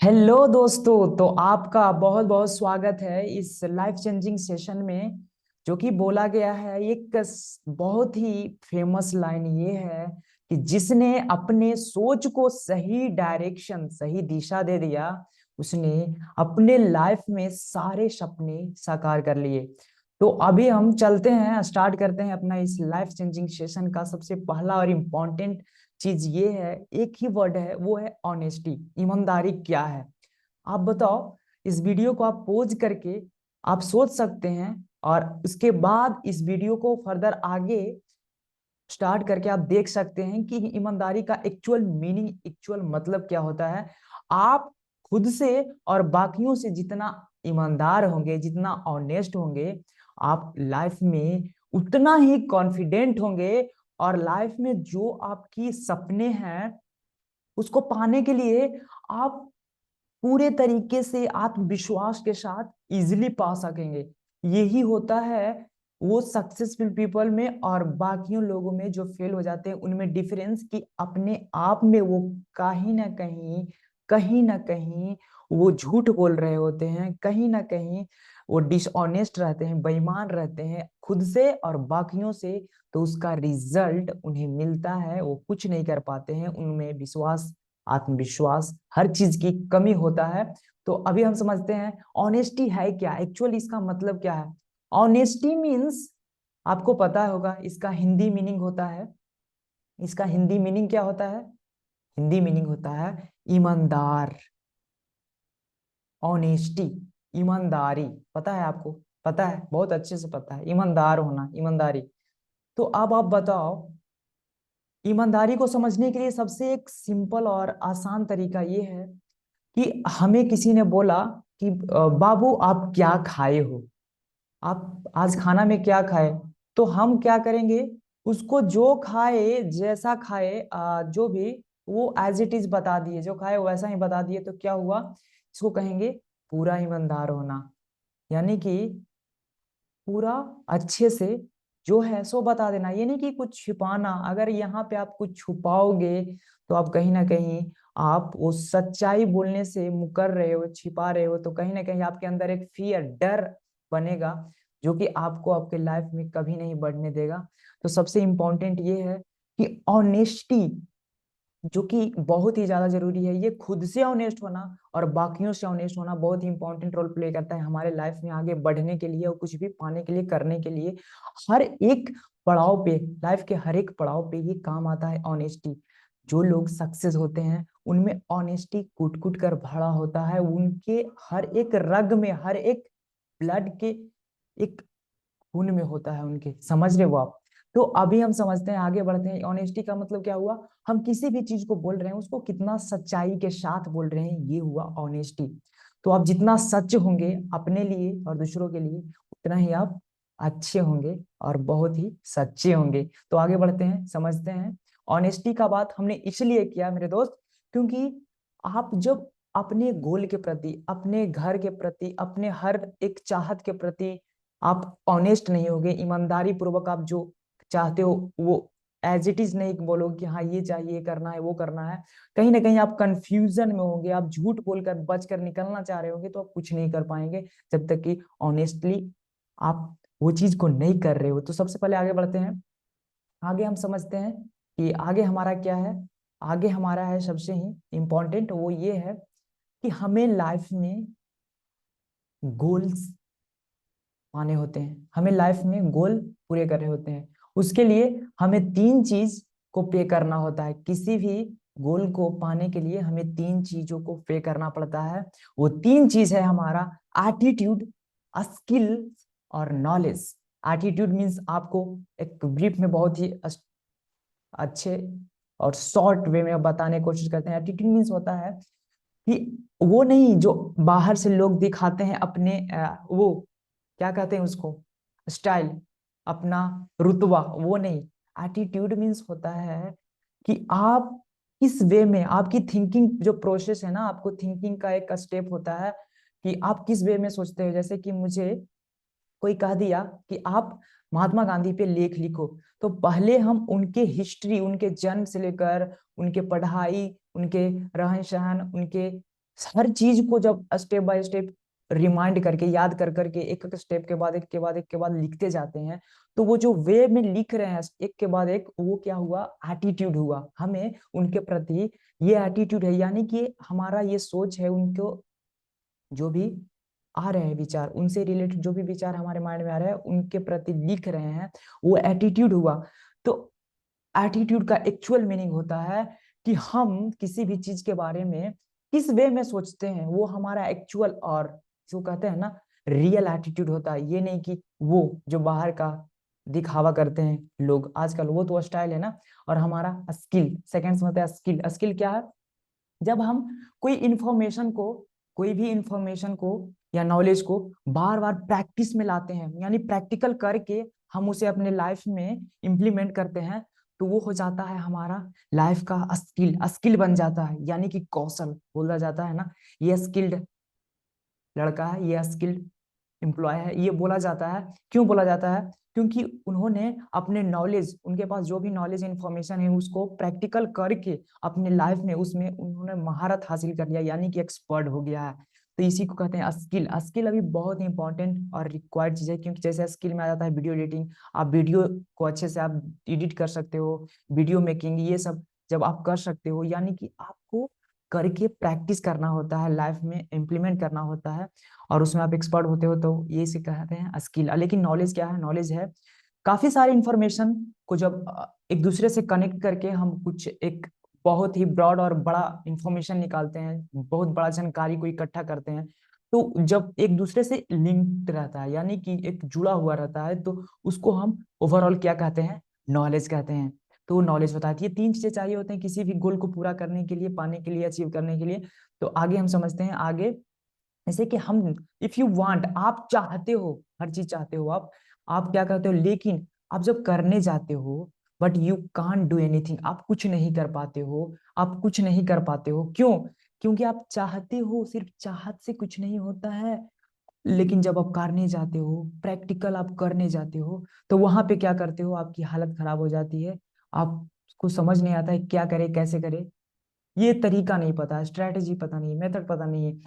Hello दोस्तों, तो आपका बहुत बहुत स्वागत है इस लाइफ चेंजिंग सेशन में। जो कि बोला गया है, एक बहुत ही फेमस लाइन ये है कि जिसने अपने सोच को सही डायरेक्शन, सही दिशा दे दिया, उसने अपने लाइफ में सारे सपने साकार कर लिए। तो अभी हम चलते हैं, स्टार्ट करते हैं अपना इस लाइफ चेंजिंग सेशन का। सबसे पहला और इम्पोर्टेंट चीज ये है, एक ही वर्ड है, वो है ऑनेस्टी। ईमानदारी क्या है? आप बताओ। इस वीडियो को आप पोज करके आप सोच सकते हैं, और उसके बाद इस वीडियो को फर्दर आगे स्टार्ट करके आप देख सकते हैं कि ईमानदारी का एक्चुअल मीनिंग, एक्चुअल मतलब क्या होता है। आप खुद से और बाकियों से जितना ईमानदार होंगे, जितना ऑनेस्ट होंगे, आप लाइफ में उतना ही कॉन्फिडेंट होंगे। और लाइफ में जो आपकी सपने हैं, उसको पाने के लिए आप पूरे तरीके से आत्मविश्वास के साथ इजिली पा सकेंगे। यही होता है वो सक्सेसफुल पीपल में और बाकियों लोगों में जो फेल हो जाते हैं उनमें डिफरेंस, कि अपने आप में वो कहीं ना कहीं वो झूठ बोल रहे होते हैं, कहीं ना कहीं वो डिसऑनेस्ट रहते हैं, बेईमान रहते हैं खुद से और बाकियों से। तो उसका रिजल्ट उन्हें मिलता है, वो कुछ नहीं कर पाते हैं, उनमें विश्वास, आत्मविश्वास, हर चीज की कमी होता है। तो अभी हम समझते हैं ऑनेस्टी है क्या, एक्चुअली इसका मतलब क्या है। ऑनेस्टी मीन्स, आपको पता होगा इसका हिंदी मीनिंग होता है। इसका हिंदी मीनिंग क्या होता है? हिंदी मीनिंग होता है ईमानदार। ऑनेस्टी, ईमानदारी। पता है आपको? पता है, बहुत अच्छे से पता है, ईमानदार होना, ईमानदारी। तो अब आप बताओ, ईमानदारी को समझने के लिए सबसे एक सिंपल और आसान तरीका ये है कि हमें किसी ने बोला कि बाबू आप क्या खाए हो, आप आज खाना में क्या खाए। तो हम क्या करेंगे, उसको जो खाए, जैसा खाए, जो भी, वो एज इट इज बता दिए, जो खाए वैसा ही बता दिए। तो क्या हुआ, इसको कहेंगे पूरा ईमानदार होना। यानी कि पूरा अच्छे से जो है सो बता देना, ये नहीं कि कुछ छिपाना। अगर यहाँ पे आप कुछ छुपाओगे तो आप कहीं ना कहीं आप वो सच्चाई बोलने से मुकर रहे हो, छिपा रहे हो। तो कहीं ना कहीं आपके अंदर एक फियर, डर बनेगा, जो कि आपको आपके लाइफ में कभी नहीं बढ़ने देगा। तो सबसे इम्पोर्टेंट ये है कि ऑनेस्टी, जो कि बहुत ही ज्यादा जरूरी है, ये खुद से ऑनेस्ट होना और बाकियों से ऑनेस्ट होना बहुत ही इंपॉर्टेंट रोल प्ले करता है हमारे लाइफ में आगे बढ़ने के लिए और कुछ भी पाने के लिए, करने के लिए। हर एक पड़ाव पे, लाइफ के हर एक पड़ाव पे ये काम आता है ऑनेस्टी। जो लोग सक्सेस होते हैं उनमें ऑनेस्टी कूट कूट कर भरा होता है, उनके हर एक रग में, हर एक ब्लड के एक खून में होता है उनके। समझ रहे हो आप? तो अभी हम समझते हैं, आगे बढ़ते हैं। ऑनेस्टी का मतलब क्या हुआ, हम किसी भी चीज को बोल रहे हैं उसको कितना सच्चाई के साथ बोल रहे हैं, ये हुआ ऑनेस्टी। तो आप जितना सच होंगे अपने लिए और दूसरों के लिए, उतना ही आप अच्छे होंगे और बहुत ही सच्चे होंगे। तो आगे बढ़ते हैं, समझते हैं। ऑनेस्टी का बात हमने इसलिए किया मेरे दोस्त, क्योंकि आप जब अपने गोल के प्रति, अपने घर के प्रति, अपने हर एक चाहत के प्रति आप ऑनेस्ट नहीं होगे, ईमानदारी पूर्वक आप जो चाहते हो वो एज इट इज नहीं बोलोगे कि हाँ ये चाहिए, करना है, वो करना है, कहीं ना कहीं आप कंफ्यूजन में होंगे, आप झूठ बोलकर बच कर निकलना चाह रहे होंगे, तो आप कुछ नहीं कर पाएंगे जब तक कि ऑनेस्टली आप वो चीज को नहीं कर रहे हो। तो सबसे पहले आगे बढ़ते हैं। आगे हम समझते हैं कि आगे हमारा क्या है। आगे हमारा है सबसे ही इंपॉर्टेंट, वो ये है कि हमें लाइफ में गोल्स पाने होते हैं, हमें लाइफ में गोल पूरे करने होते हैं। उसके लिए हमें तीन चीज को पे करना होता है। किसी भी गोल को पाने के लिए हमें तीन चीजों को पे करना पड़ता है। वो तीन चीज है हमारा एटीट्यूड, स्किल और नॉलेज। एटीट्यूड मीन्स, आपको एक ब्रीफ में बहुत ही अच्छे और शॉर्ट वे में बताने की कोशिश करते हैं। एटीट्यूड मीन्स होता है कि वो नहीं जो बाहर से लोग दिखाते हैं अपने वो क्या कहते हैं उसको, स्टाइल, अपना रुतबा, वो नहीं। एटीट्यूड मीन्स होता है कि आप किस वे में, आपकी थिंकिंग जो प्रोसेस है ना, आपको थिंकिंग का एक स्टेप होता है कि आप किस वे में सोचते हो। जैसे कि मुझे कोई कह दिया कि आप महात्मा गांधी पे लेख लिखो, तो पहले हम उनके हिस्ट्री, उनके जन्म से लेकर उनके पढ़ाई, उनके रहन सहन, उनके हर चीज को जब स्टेप बाय स्टेप रिमाइंड करके, याद कर करके, एक एक स्टेप के बाद एक के बाद एक के बाद लिखते जाते हैं, तो वो जो वे में लिख रहे हैं एक के बाद एक, वो क्या हुआ, एटीट्यूड हुआ। हमें उनके प्रति ये एटीट्यूड है, यानी कि हमारा ये सोच है, उनको जो भी आ रहे हैं विचार, उनसे रिलेटेड जो भी विचार हमारे माइंड में आ रहे हैं उनके प्रति लिख रहे हैं, वो एटीट्यूड हुआ। तो एटीट्यूड का एक्चुअल मीनिंग होता है कि हम किसी भी चीज के बारे में किस वे में सोचते हैं, वो हमारा एक्चुअल और जो कहते हैं ना रियल एटीट्यूड होता है। ये नहीं कि वो जो बाहर का दिखावा करते हैं लोग आजकल, वो तो स्टाइल है ना। और हमारा स्किल, सेकंड्स में होता है स्किल। स्किल क्या है, जब हम कोई इंफॉर्मेशन को, कोई भी इंफॉर्मेशन को या नॉलेज को बार बार प्रैक्टिस में लाते हैं, यानी प्रैक्टिकल करके हम उसे अपने लाइफ में इम्प्लीमेंट करते हैं, तो वो हो जाता है हमारा लाइफ का स्किल। स्किल बन जाता है, यानी कि कौशल बोला जाता है ना, ये स्किल्ड लड़का है, ये स्किल्ड एम्प्लॉय है, ये बोला जाता है। क्यों बोला जाता है, क्योंकि उन्होंने अपने नॉलेज, उनके पास जो भी नॉलेज इंफॉर्मेशन है उसको प्रैक्टिकल करके अपने लाइफ में उसमें उन्होंने महारत हासिल कर लिया, यानी कि एक्सपर्ट हो गया है। तो इसी को कहते हैं स्किल। स्किल अभी बहुत इंपॉर्टेंट और रिक्वायर्ड चीज है, क्योंकि जैसे स्किल में आ जाता है वीडियो एडिटिंग। आप वीडियो को अच्छे से आप एडिट कर सकते हो, वीडियो मेकिंग, ये सब जब आप कर सकते हो, यानी कि आपको करके प्रैक्टिस करना होता है, लाइफ में इम्प्लीमेंट करना होता है, और उसमें आप एक्सपर्ट होते हो, तो ये इसे कहते हैं स्किल। लेकिन नॉलेज क्या है, नॉलेज है काफी सारे इंफॉर्मेशन को जब एक दूसरे से कनेक्ट करके हम कुछ एक बहुत ही ब्रॉड और बड़ा इंफॉर्मेशन निकालते हैं, बहुत बड़ा जानकारी को इकट्ठा करते हैं। तो जब एक दूसरे से लिंक्ड रहता है, यानी कि एक जुड़ा हुआ रहता है, तो उसको हम ओवरऑल क्या कहते हैं, नॉलेज कहते हैं। तो नॉलेज बताती है, तीन चीजें चाहिए होते हैं किसी भी गोल को पूरा करने के लिए, पाने के लिए, अचीव करने के लिए। तो आगे हम समझते हैं, आगे जैसे कि हम, इफ यू वांट, आप चाहते हो, हर चीज चाहते हो आप क्या कहते हो, लेकिन आप जब करने जाते हो, but you can't do anything, आप कुछ नहीं कर पाते हो, आप कुछ नहीं कर पाते हो। क्यों? क्योंकि आप चाहते हो, सिर्फ चाहत से कुछ नहीं होता है। लेकिन जब आप करने जाते हो, प्रैक्टिकल आप करने जाते हो, तो वहां पे क्या करते हो, आपकी हालत खराब हो जाती है। आपको समझ नहीं आता है क्या करे, कैसे करे, ये तरीका नहीं पता है, स्ट्रेटेजी पता नहीं, मेथड पता नहीं है।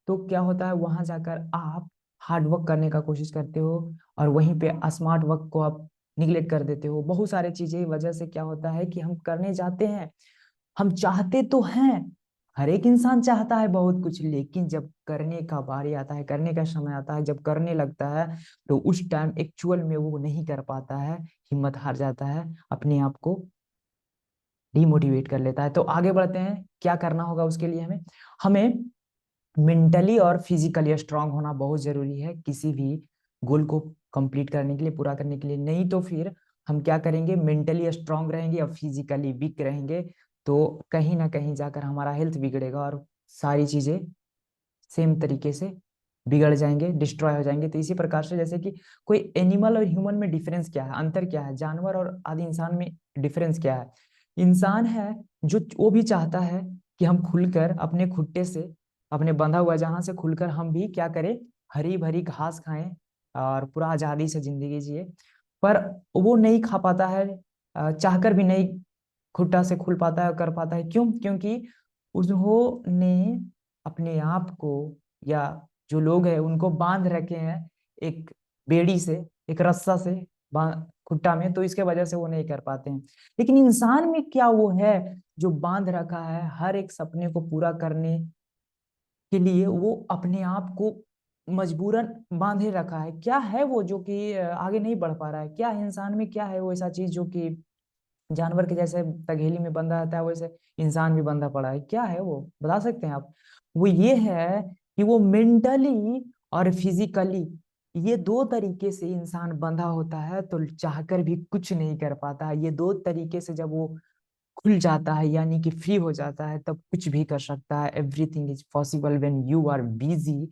तो क्या होता है, वहां जाकर आप हार्ड वर्क करने का कोशिश करते हो, और वहीं पे स्मार्ट वर्क को आप निगलेक्ट कर देते हो। बहुत सारे चीजें वजह से क्या होता है कि हम करने जाते हैं, हम चाहते तो हैं, हर एक इंसान चाहता है बहुत कुछ, लेकिन जब करने का बारी आता है, करने का समय आता है, जब करने लगता है, तो उस टाइम एक्चुअल में वो नहीं कर पाता है, हिम्मत हार जाता है, अपने आप को डिमोटिवेट कर लेता है। तो आगे बढ़ते हैं, क्या करना होगा उसके लिए, हमें हमें मेंटली और फिजिकली स्ट्रांग होना बहुत जरूरी है किसी भी गोल को कंप्लीट करने के लिए, पूरा करने के लिए। नहीं तो फिर हम क्या करेंगे, मेंटली स्ट्रांग रहेंगे और फिजिकली वीक रहेंगे, तो कहीं ना कहीं जाकर हमारा हेल्थ बिगड़ेगा और सारी चीजें सेम तरीके से बिगड़ जाएंगे, डिस्ट्रॉय हो जाएंगे। तो इसी प्रकार से, जैसे कि कोई एनिमल और ह्यूमन में डिफरेंस क्या है, अंतर क्या है, जानवर और आदि इंसान में डिफरेंस क्या है। इंसान है जो वो भी चाहता है कि हम खुलकर अपने खुट्टे से, अपने बंधा हुआ जहां से खुलकर हम भी क्या करें, हरी भरी घास खाएं और पूरा आजादी से जिंदगी जिए। पर वो नहीं खा पाता है, चाहकर भी नहीं खुट्टा से खुल पाता है और कर पाता है। क्यों? क्योंकि उन्होंने अपने आप को, या जो लोग हैं उनको बांध रखे हैं एक बेड़ी से, एक रस्सा से बांध खुट्टा में, तो इसके वजह से वो नहीं कर पाते हैं। लेकिन इंसान में क्या वो है जो बांध रखा है हर एक सपने को पूरा करने के लिए, वो अपने आप को मजबूरन बांधे रखा है। क्या है वो जो कि आगे नहीं बढ़ पा रहा है? क्या है इंसान में, क्या है वो ऐसा चीज जो कि जानवर के जैसे तगेली में बंधा रहता है, वैसे इंसान भी बंधा पड़ा है? क्या है वो, बता सकते हैं आप? वो ये है कि वो मेंटली और फिजिकली, ये दो तरीके से इंसान बंधा होता है, तो चाहकर भी कुछ नहीं कर पाता है। ये दो तरीके से जब वो खुल जाता है, यानी कि फ्री हो जाता है, तब कुछ भी कर सकता है। Everything is possible when you are busy,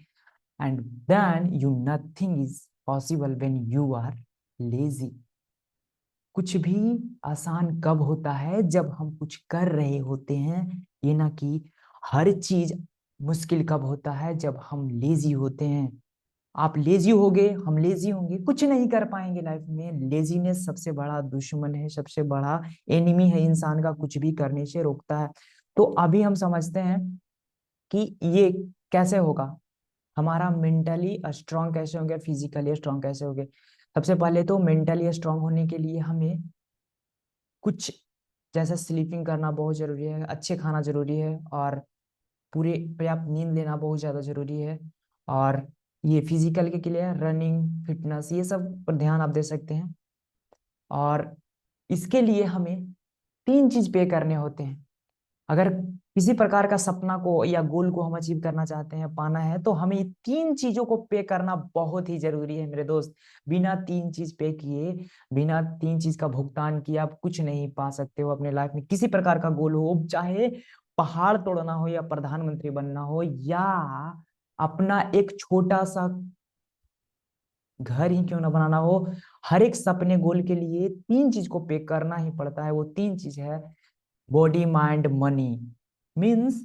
and then you nothing is possible when you are lazy. कुछ भी आसान कब होता है, जब हम कुछ कर रहे होते हैं। ये ना कि हर चीज मुश्किल कब होता है, जब हम लेजी होते हैं। आप लेजी होगे, हम लेजी होंगे, कुछ नहीं कर पाएंगे लाइफ में। लेजीनेस सबसे बड़ा दुश्मन है, सबसे बड़ा एनिमी है इंसान का, कुछ भी करने से रोकता है। तो अभी हम समझते हैं कि ये कैसे होगा, हमारा मेंटली स्ट्रांग कैसे होंगे, फिजिकली स्ट्रांग कैसे होंगे। सबसे पहले तो मेंटली स्ट्रांग होने के लिए हमें कुछ जैसा स्लीपिंग करना बहुत जरूरी है, अच्छे खाना जरूरी है, और पूरे पर्याप्त नींद लेना बहुत ज्यादा जरूरी है। और ये फिजिकल के लिए रनिंग, फिटनेस, ये सब पर ध्यान आप दे सकते हैं। और इसके लिए हमें तीन चीज पे करने होते हैं। अगर किसी प्रकार का सपना को या गोल को हम अचीव करना चाहते हैं, पाना है, तो हमें ये तीन चीजों को पे करना बहुत ही जरूरी है मेरे दोस्त। बिना तीन चीज पे किए, बिना तीन चीज का भुगतान किए आप कुछ नहीं पा सकते हो अपने लाइफ में। किसी प्रकार का गोल हो, चाहे पहाड़ तोड़ना हो, या प्रधानमंत्री बनना हो, या अपना एक छोटा सा घर ही क्यों ना बनाना हो, हर एक सपने गोल के लिए तीन चीज को पे करना ही पड़ता है। वो तीन चीज है बॉडी, माइंड, मनी। मीन्स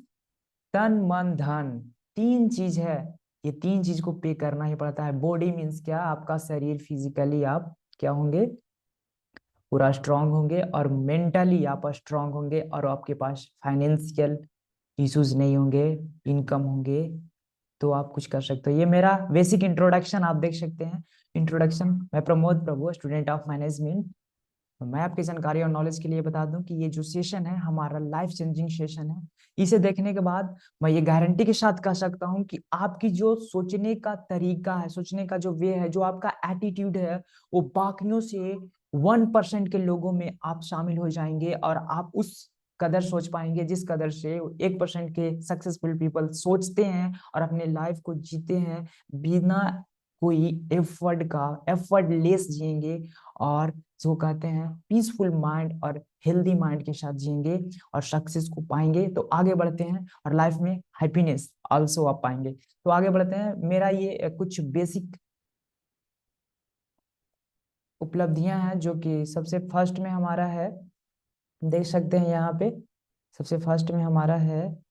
तन मन धन, तीन चीज है। ये तीन चीज को पे करना ही पड़ता है। बॉडी मीन्स क्या, आपका शरीर, फिजिकली आप क्या होंगे, पूरा स्ट्रांग होंगे, और मेंटली आप स्ट्रांग होंगे, और आपके पास फाइनेंशियल इश्यूज नहीं होंगे, इनकम होंगे, तो आप कुछ कर सकते हो। ये मेरा बेसिक इंट्रोडक्शन आप देख सकते हैं। इंट्रोडक्शन, मैं प्रमोद प्रभु, स्टूडेंट ऑफ मैनेजमेंट। मैं आपकी जानकारी और नॉलेज के लिए बता दूं कि ये जो सेशन है हमारा लाइफ चेंजिंग सेशन है। इसे देखने के बाद मैं ये गारंटी के साथ कह सकता हूं कि आपकी जो सोचने का तरीका है, सोचने का जो वे है, जो आपका एटीट्यूड है, वो बाकियों से 1% के लोगों में आप शामिल हो जाएंगे, और आप उस कदर सोच पाएंगे जिस कदर से 1% के सक्सेसफुल पीपल सोचते हैं और अपने लाइफ को जीते हैं, बिना कोई एफर्ट लेस जिएंगे, और जो कहते हैं पीसफुल माइंड और हेल्दी माइंड के साथ जिएंगे, और सक्सेस को पाएंगे। तो आगे बढ़ते हैं, और लाइफ में हैप्पीनेस आल्सो आप पाएंगे। तो आगे बढ़ते हैं। मेरा ये कुछ बेसिक उपलब्धियां हैं, जो कि सबसे फर्स्ट में हमारा है, देख सकते हैं यहाँ पे। सबसे फर्स्ट में हमारा है,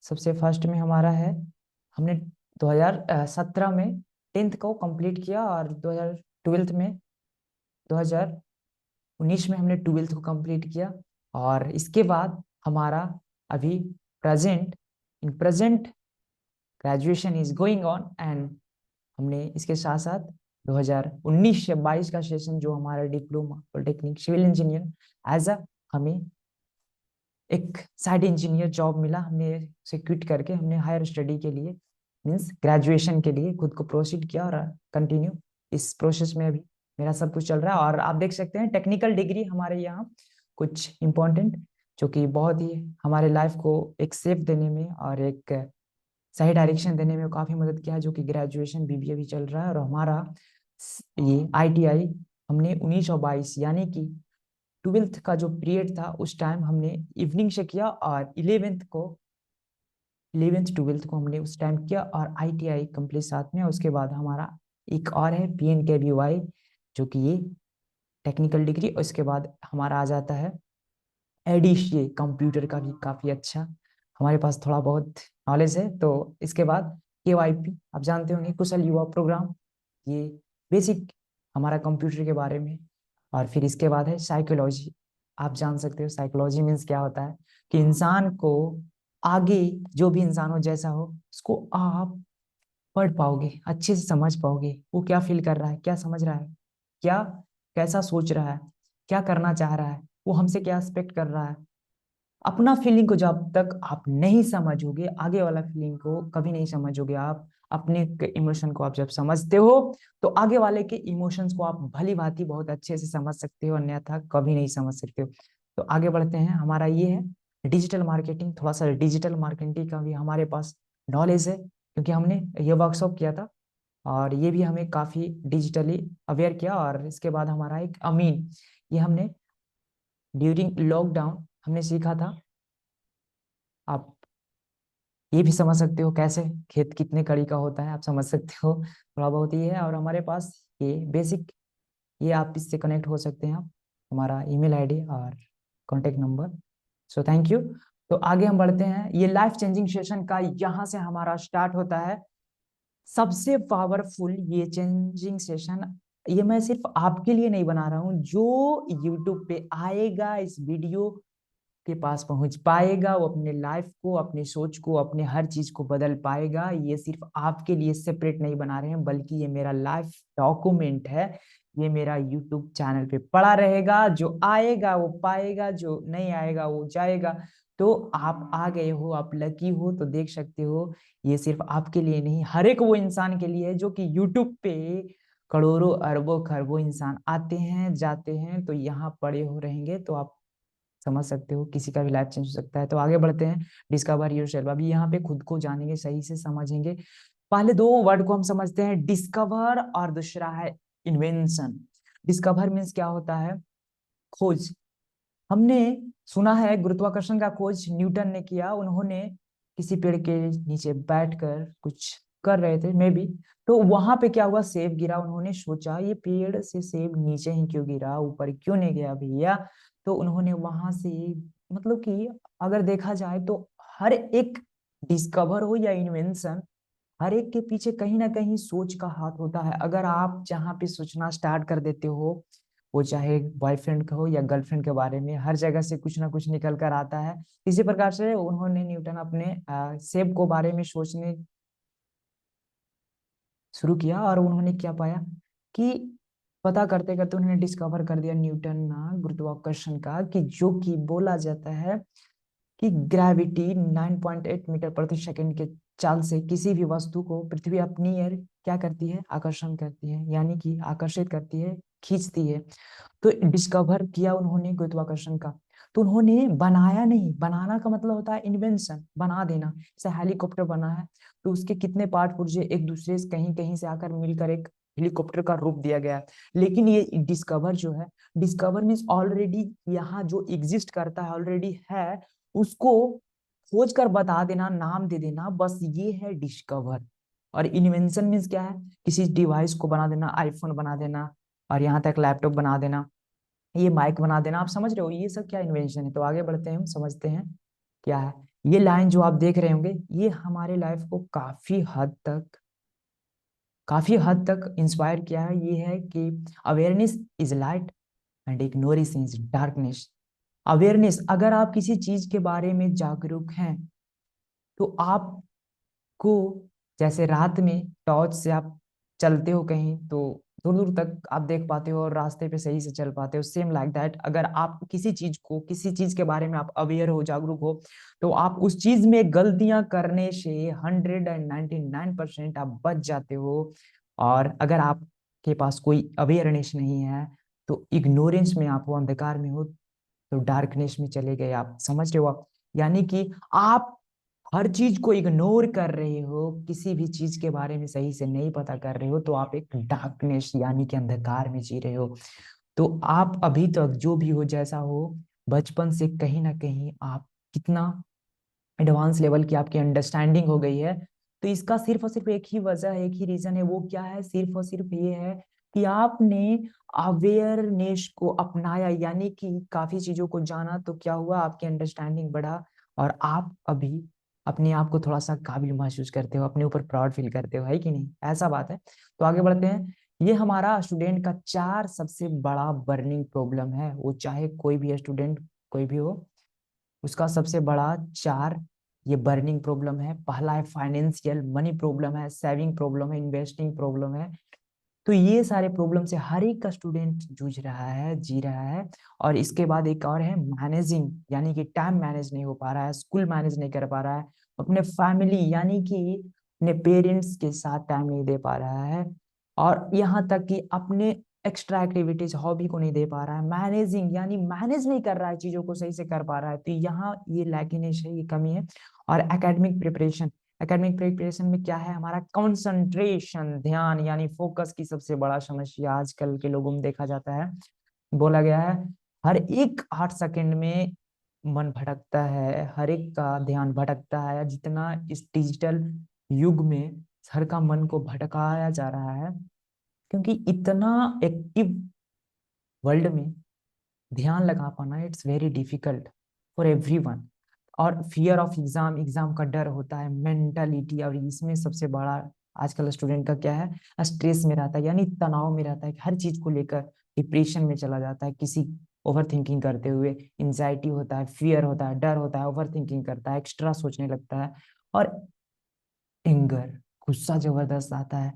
सबसे फर्स्ट में हमारा है, हमने 2017 में 10th को कंप्लीट किया, और 2012 में 2019 में हमने 12th को कंप्लीट किया। और इसके बाद हमारा अभी present, in present graduation is going on, and हमने इसके साथ साथ 2019 से 22 का सेशन, जो हमारा diploma polytechnic civil engineer, as a हमें एक साइड इंजीनियर जॉब मिला। हमने उसे क्विट करके हमने हायर स्टडी के लिए, मीन्स ग्रेजुएशन के लिए खुद को प्रोसीड किया, और कंटिन्यू इस प्रोसेस में अभी मेरा सब कुछ चल रहा है। और आप देख सकते हैं टेक्निकल डिग्री हमारे यहाँ कुछ इम्पोर्टेंट, जो कि बहुत ही हमारे लाइफ को एक सेफ देने में और एक सही डायरेक्शन देने में काफी मदद किया है, जो कि ग्रेजुएशन बीबीए भी चल रहा है। और हमारा ये आईटीआई हमने 19 और 22 यानी कि 12th का जो पीरियड था उस टाइम हमने इवनिंग से किया, और 11th 12th को हमने उस टाइम किया, और आईटीआई कंप्लीट साथ में। उसके बाद हमारा एक और है पीएनकेवीवाई, जो कि ये टेक्निकल डिग्री। उसके बाद हमारा आ जाता है एडीसीए, कंप्यूटर का भी काफी अच्छा हमारे पास थोड़ा बहुत नॉलेज है। तो इसके बाद केवाईपी आप जानते होंगे, कुशल युवा प्रोग्राम, ये बेसिक हमारा कंप्यूटर के बारे में। और फिर इसके बाद है साइकोलॉजी। आप जान सकते हो साइकोलॉजी मीन्स क्या होता है, कि इंसान को आगे, जो भी इंसान हो जैसा हो, उसको आप पढ़ पाओगे, अच्छे से समझ पाओगे, वो क्या फील कर रहा है, क्या समझ रहा है, क्या कैसा सोच रहा है, क्या करना चाह रहा है, वो हमसे क्या एक्सपेक्ट कर रहा है। अपना फीलिंग को जब तक आप नहीं समझोगे, आगे वाला फीलिंग को कभी नहीं समझोगे आप। अपने इमोशन को आप जब समझते हो, तो आगे वाले के इमोशंस को आप भली भांति बहुत अच्छे से समझ सकते हो, अन्यथा कभी नहीं समझ सकते हो। तो आगे बढ़ते हैं। हमारा ये है डिजिटल मार्केटिंग। थोड़ा सा डिजिटल मार्केटिंग का भी हमारे पास नॉलेज है, क्योंकि हमने ये वर्कशॉप किया था, और ये भी हमें काफी डिजिटली अवेयर किया। और इसके बाद हमारा एक अमीन, ये हमने ड्यूरिंग लॉकडाउन हमने सीखा था। आप ये भी समझ सकते हो कैसे खेत कितने कड़ी का होता है, आप समझ सकते हो, थोड़ा बहुत ही है। और हमारे पास ये बेसिक, ये आप इससे कनेक्ट हो सकते हैं आप, हमारा ईमेल आईडी और contact number. So thank you. तो आगे हम बढ़ते हैं। ये लाइफ चेंजिंग सेशन का यहाँ से हमारा स्टार्ट होता है, सबसे पावरफुल ये चेंजिंग सेशन। ये मैं सिर्फ आपके लिए नहीं बना रहा हूँ, जो यूट्यूब पे आएगा इस वीडियो के पास पहुंच पाएगा, वो अपने लाइफ को, अपनी सोच को, अपने हर चीज को बदल पाएगा। ये सिर्फ आपके लिए सेपरेट नहीं बना रहे हैं, बल्कि ये मेरा लाइफ डॉक्यूमेंट है। ये मेरा यूट्यूब चैनल पे पड़ा रहेगा, जो आएगा वो पाएगा, जो नहीं आएगा वो जाएगा। तो आप आ गए हो, आप लकी हो, तो देख सकते हो ये सिर्फ आपके लिए नहीं, हर एक वो इंसान के लिए है जो कि यूट्यूब पे करोड़ों अरबों खरबों इंसान आते हैं जाते हैं, तो यहाँ पड़े हो रहेंगे। तो आप समझ सकते हो किसी का भी लाइफ चेंज हो सकता है। तो आगे बढ़ते हैं, डिस्कवर योरसेल्फ। अभी यहाँ पे खुद को जानेंगे, सही से समझेंगे। पहले दो वर्ड को हम समझते हैं, डिस्कवर और दूसरा है इन्वेंशन। डिस्कवर मीन्स क्या होता है? खोज। हमने सुना है गुरुत्वाकर्षण का खोज न्यूटन ने किया। उन्होंने किसी पेड़ के नीचे बैठकर कुछ कर रहे थे मे बी, तो वहां पे क्या हुआ, सेब गिरा। उन्होंने सोचा ये पेड़ से सेब नीचे ही क्यों गिरा, ऊपर क्यों नहीं गया भैया। तो उन्होंने वहां से, मतलब कि अगर देखा जाए तो हर एक डिस्कवर हो या इन्वेंशन, हर एक के पीछे कहीं ना कहीं सोच का हाथ होता है। अगर आप जहाँ पे सोचना स्टार्ट कर देते हो, वो चाहे बॉयफ्रेंड का हो या गर्लफ्रेंड के बारे में, हर जगह से कुछ ना कुछ निकल कर आता है। इसी प्रकार से उन्होंने, न्यूटन, अपने सेब को बारे में सोचने शुरू किया, और उन्होंने क्या पाया कि पता करते करते उन्होंने डिस्कवर कर दिया, न्यूटन ना, गुरुत्वाकर्षण का, कि जो कि बोला जाता है कि ग्रेविटी 9.8 मीटर प्रति सेकंड के चाल से किसी भी वस्तु को पृथ्वी अपनी ओर क्या करती है, आकर्षण करती है, यानी कि आकर्षित करती है, खींचती है। तो डिस्कवर किया उन्होंने गुरुत्वाकर्षण का। तो उन्होंने बनाया नहीं, बनाना का मतलब होता है इन्वेंशन, बना देना। जैसे हेलीकॉप्टर बना है, तो उसके कितने पार्ट पुर्जे एक दूसरे से कहीं कहीं से आकर मिलकर एक हेलीकॉप्टर का रूप दिया गया है। लेकिन ये डिस्कवर जो है, डिस्कवर मीन्स ऑलरेडी यहाँ जो एग्जिस्ट करता है, ऑलरेडी है, उसको खोज कर बता देना, नाम दे देना, बस ये है डिस्कवर। और इन्वेंशन मीन्स क्या है, किसी डिवाइस को बना देना, आईफोन बना देना, और यहाँ तक लैपटॉप बना देना, ये माइक बना देना। आप समझ रहे हो ये सब क्या इन्वेंशन है? तो आगे बढ़ते हैं, हम समझते हैं क्या है। ये लाइन जो आप देख रहे होंगे, ये हमारे लाइफ को काफी हद तक इंस्पायर किया है। ये है कि awareness is light and ignorance is darkness. Awareness, अगर आप किसी चीज के बारे में जागरूक हैं, तो आप को, जैसे रात में टॉर्च से आप चलते हो कहीं, तो दूर दूर तक आप देख पाते हो और रास्ते पे सही से चल पाते हो। सेम लाइक दैट, अगर आप किसी चीज को, किसी चीज के बारे में आप अवेयर हो, जागरूक हो, तो आप उस चीज में गलतियां करने से 199% आप बच जाते हो। और अगर आपके पास कोई अवेयरनेस नहीं है, तो इग्नोरेंस में आप हो, अंधकार में हो, तो डार्कनेस में चले गए। आप समझ रहे हो? आप यानी कि आप हर चीज को इग्नोर कर रहे हो, किसी भी चीज के बारे में सही से नहीं पता कर रहे हो, तो आप एक डार्कनेस यानी कि अंधकार में जी रहे हो। तो आप अभी तक जो भी हो, जैसा हो, बचपन से कहीं ना कहीं आप कितना एडवांस लेवल की आपकी अंडरस्टैंडिंग हो गई है। तो इसका सिर्फ और सिर्फ एक ही वजह है, एक ही रीजन है। वो क्या है? सिर्फ और सिर्फ ये है कि आपने अवेयरनेस को अपनाया, यानी कि काफी चीजों को जाना, तो क्या हुआ, आपकी अंडरस्टैंडिंग बढ़ा, और आप अभी अपने आप को थोड़ा सा काबिल महसूस करते हो, अपने ऊपर प्राउड फील करते हो, है कि नहीं? ऐसा बात है। तो आगे बढ़ते हैं। ये हमारा स्टूडेंट का 4 सबसे बड़ा बर्निंग प्रॉब्लम है। वो चाहे कोई भी स्टूडेंट, कोई भी हो, उसका सबसे बड़ा 4 ये बर्निंग प्रॉब्लम है। पहला है फाइनेंशियल, मनी प्रॉब्लम है, सेविंग प्रॉब्लम है, इन्वेस्टिंग प्रॉब्लम है। तो ये सारे प्रॉब्लम से हर एक का स्टूडेंट जूझ रहा है, जी रहा है। और इसके बाद एक और है मैनेजिंग, यानी कि टाइम मैनेज नहीं हो पा रहा है, स्कूल मैनेज नहीं कर पा रहा है, अपने फैमिली यानी कि अपने पेरेंट्स के साथ टाइम नहीं दे पा रहा है, और यहाँ तक कि अपने एक्स्ट्रा एक्टिविटीज, हॉबी को नहीं दे पा रहा है। मैनेजिंग यानी मैनेज नहीं कर रहा है, चीजों को सही से कर पा रहा है। तो यहाँ ये लैकिनेस है, ये कमी है। और एकेडमिक प्रिपरेशन, एकेडमिक प्रिपरेशन में क्या है, हमारा कंसंट्रेशन, ध्यान यानी फोकस की सबसे बड़ा समस्या आजकल के लोगों में देखा जाता है। बोला गया है हर एक 8 सेकंड में मन भटकता है, हर एक का ध्यान भटकता है। जितना इस डिजिटल युग में हर का मन को भटकाया जा रहा है, क्योंकि इतना एक्टिव वर्ल्ड में ध्यान लगा पाना, it's very difficult for everyone. और फियर ऑफ एग्जाम, एग्जाम का डर होता है, मेंटालिटी, और इसमें सबसे बड़ा आजकल स्टूडेंट का क्या है, स्ट्रेस में रहता है, यानी तनाव में रहता है, हर चीज को लेकर डिप्रेशन में चला जाता है। किसी ओवर थिंकिंग करते हुए एंजाइटी होता है, फियर होता है, डर होता है, ओवर थिंकिंग करता है, एक्स्ट्रा सोचने लगता है। और एंगर, गुस्सा जबरदस्त आता है।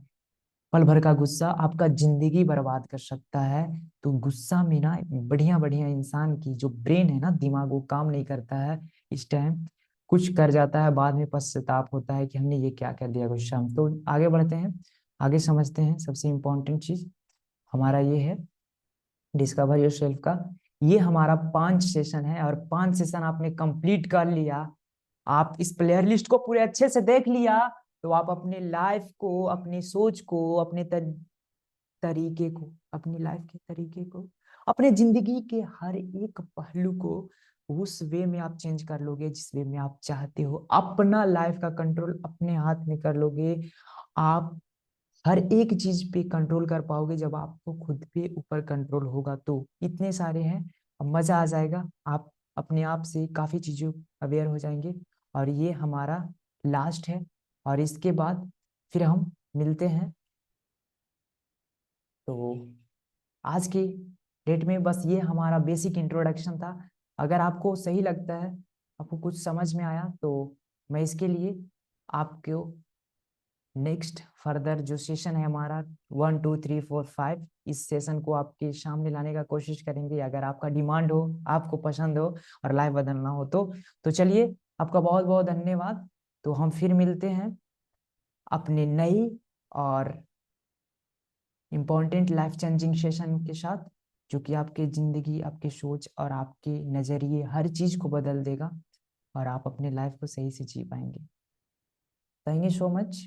पल भर का गुस्सा आपका जिंदगी बर्बाद कर सकता है। तो गुस्सा में ना बढ़िया बढ़िया इंसान की जो ब्रेन है ना, दिमाग, वो काम नहीं करता है इस टाइम, कुछ कर जाता है, बाद में पश्चाताप होता है कि हमने ये क्या कर दिया गुस्सा में। तो आगे बढ़ते हैं, आगे समझते हैं। सबसे इम्पोर्टेंट चीज हमारा ये है डिस्कवर योरसेल्फ का। ये हमारा 5 सेशन है और 5 सेशन आपने कंप्लीट कर लिया, आप इस प्लेयर लिस्ट को पूरे अच्छे से देख लिया, तो आप अपने लाइफ को, अपनी सोच को, अपने तरीके को, अपनी लाइफ के तरीके को, अपने जिंदगी के हर एक पहलू को उस वे में आप चेंज कर लोगे जिस वे में आप चाहते हो। अपना लाइफ का कंट्रोल अपने हाथ में कर लोगे। आप हर एक चीज पे कंट्रोल कर पाओगे जब आपको खुद पे ऊपर कंट्रोल होगा। तो इतने सारे हैं, अब मजा आ जाएगा, आप अपने आप से काफी चीजों अवेयर हो जाएंगे। और ये हमारा लास्ट है, और इसके बाद फिर हम मिलते हैं। तो आज की डेट में बस ये हमारा बेसिक इंट्रोडक्शन था। अगर आपको सही लगता है, आपको कुछ समझ में आया, तो मैं इसके लिए आपको नेक्स्ट फर्दर जो सेशन है हमारा 1 2 3 4 5, इस सेशन को आपके सामने लाने का कोशिश करेंगे, अगर आपका डिमांड हो, आपको पसंद हो और लाइव बदलना हो तो चलिए, आपका बहुत बहुत धन्यवाद। तो हम फिर मिलते हैं अपने नई और इम्पोर्टेंट लाइफ चेंजिंग सेशन के साथ, जो कि आपके जिंदगी, आपके सोच और आपके नजरिए हर चीज को बदल देगा, और आप अपने लाइफ को सही से जी पाएंगे। Thank you so much.